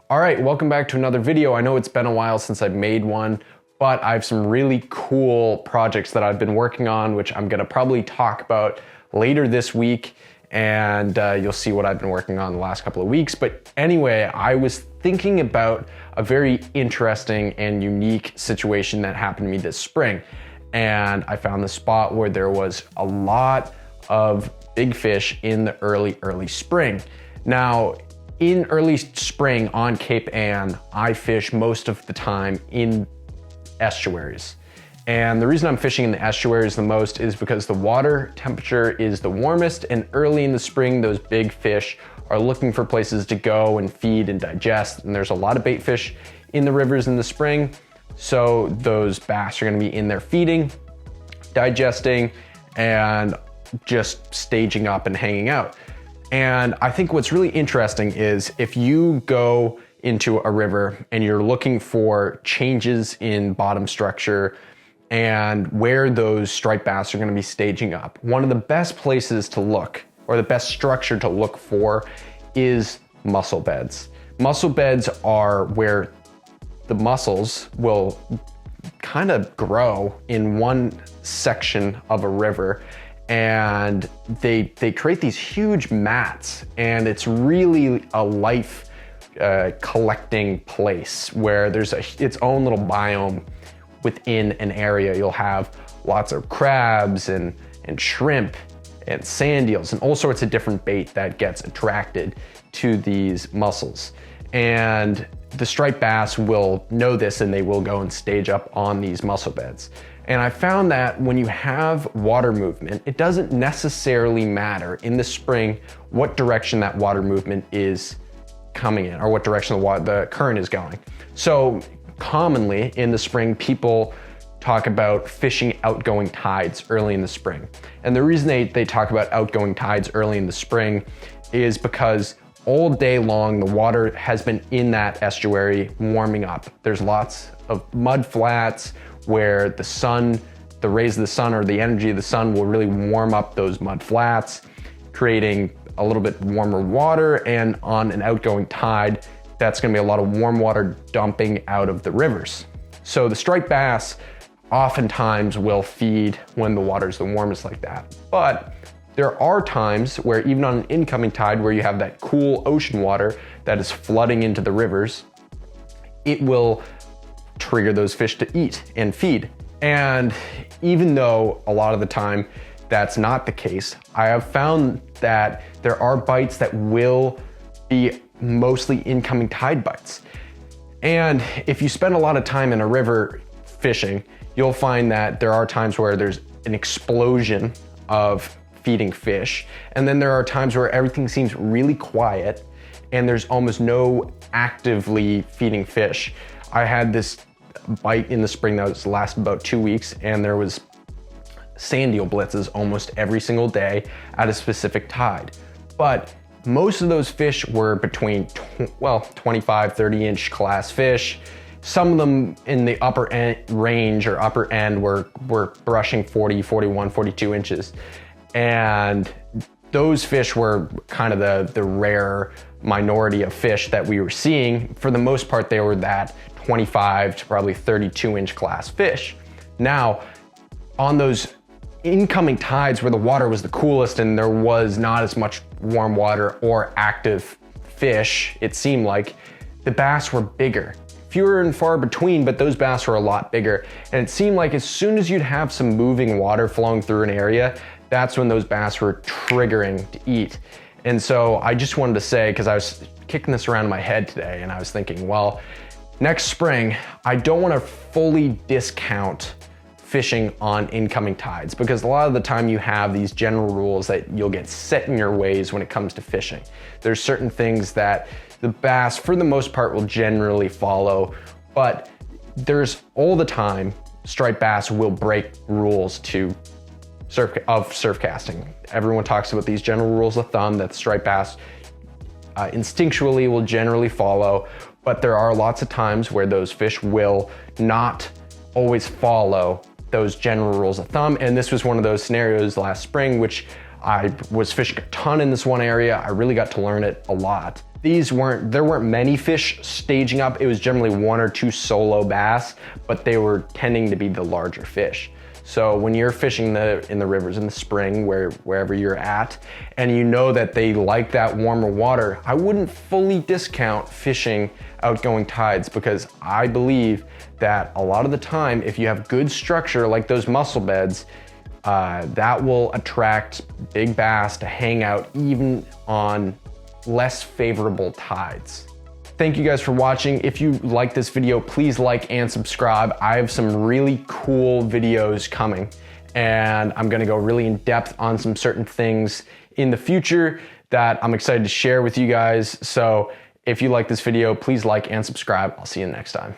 All right, welcome back to another video. I know it's been a while since I've made one, but I have some really cool projects that I've been working on, which I'm gonna probably talk about later this week, and you'll see what I've been working on the last couple of weeks. But anyway, I was thinking about a very interesting and unique situation that happened to me this spring. And I found the spot where there was a lot of big fish in the early spring. Now, in early spring on Cape Ann, I fish most of the time in estuaries. And the reason I'm fishing in the estuaries the most is because the water temperature is the warmest, and early in the spring, those big fish are looking for places to go and feed and digest. And there's a lot of bait fish in the rivers in the spring. So those bass are gonna be in there feeding, digesting, and just staging up and hanging out. And I think what's really interesting is if you go into a river and you're looking for changes in bottom structure and where those striped bass are gonna be staging up, one of the best places to look, or the best structure to look for, is mussel beds. Mussel beds are where the mussels will kind of grow in one section of a river, and they create these huge mats, and it's really a life collecting place where there's its own little biome within an area. You'll have lots of crabs and shrimp and sand eels and all sorts of different bait that gets attracted to these mussels. And the striped bass will know this, and they will go and stage up on these mussel beds. And I found that when you have water movement, it doesn't necessarily matter in the spring what direction that water movement is coming in, or what direction the current is going. So commonly in the spring, people talk about fishing outgoing tides early in the spring. And the reason they talk about outgoing tides early in the spring is because all day long, the water has been in that estuary warming up. There's lots of mud flats where the rays of the sun or the energy of the sun will really warm up those mud flats, creating a little bit warmer water. And on an outgoing tide, that's gonna be a lot of warm water dumping out of the rivers. So the striped bass oftentimes will feed when the water's the warmest like that. But there are times where even on an incoming tide where you have that cool ocean water that is flooding into the rivers, it will trigger those fish to eat and feed. And even though a lot of the time that's not the case, I have found that there are bites that will be mostly incoming tide bites. And if you spend a lot of time in a river fishing, you'll find that there are times where there's an explosion of feeding fish. And then there are times where everything seems really quiet and there's almost no actively feeding fish. I had this bite in the spring that was lasted about 2 weeks, and there was sand eel blitzes almost every single day at a specific tide. But most of those fish were between 25, 30-inch class fish. Some of them in the upper end range or upper end were brushing 40, 41, 42 inches. And those fish were kind of the rare minority of fish that we were seeing. For the most part, they were that 25 to probably 32-inch class fish. Now, on those incoming tides where the water was the coolest and there was not as much warm water or active fish, it seemed like, the bass were bigger. Fewer and far between, but those bass were a lot bigger. And it seemed like as soon as you'd have some moving water flowing through an area, that's when those bass were triggering to eat. And so I just wanted to say, because I was kicking this around in my head today, and I was thinking, well, next spring, I don't want to fully discount fishing on incoming tides, because a lot of the time you have these general rules that you'll get set in your ways when it comes to fishing. There's certain things that the bass, for the most part, will generally follow, but there's all the time striped bass will break rules of surf casting. Everyone talks about these general rules of thumb that striped bass instinctually will generally follow, but there are lots of times where those fish will not always follow those general rules of thumb. And this was one of those scenarios last spring, which I was fishing a ton in this one area. I really got to learn it a lot. there weren't many fish staging up. It was generally 1 or 2 solo bass, but they were tending to be the larger fish. So when you're fishing in the rivers in the spring, wherever you're at, and you know that they like that warmer water, I wouldn't fully discount fishing outgoing tides, because I believe that a lot of the time, if you have good structure like those mussel beds, that will attract big bass to hang out even on less favorable tides. Thank you guys for watching. If you like this video, please like and subscribe. I have some really cool videos coming, and I'm gonna go really in depth on some certain things in the future that I'm excited to share with you guys. So if you like this video, please like and subscribe. I'll see you next time.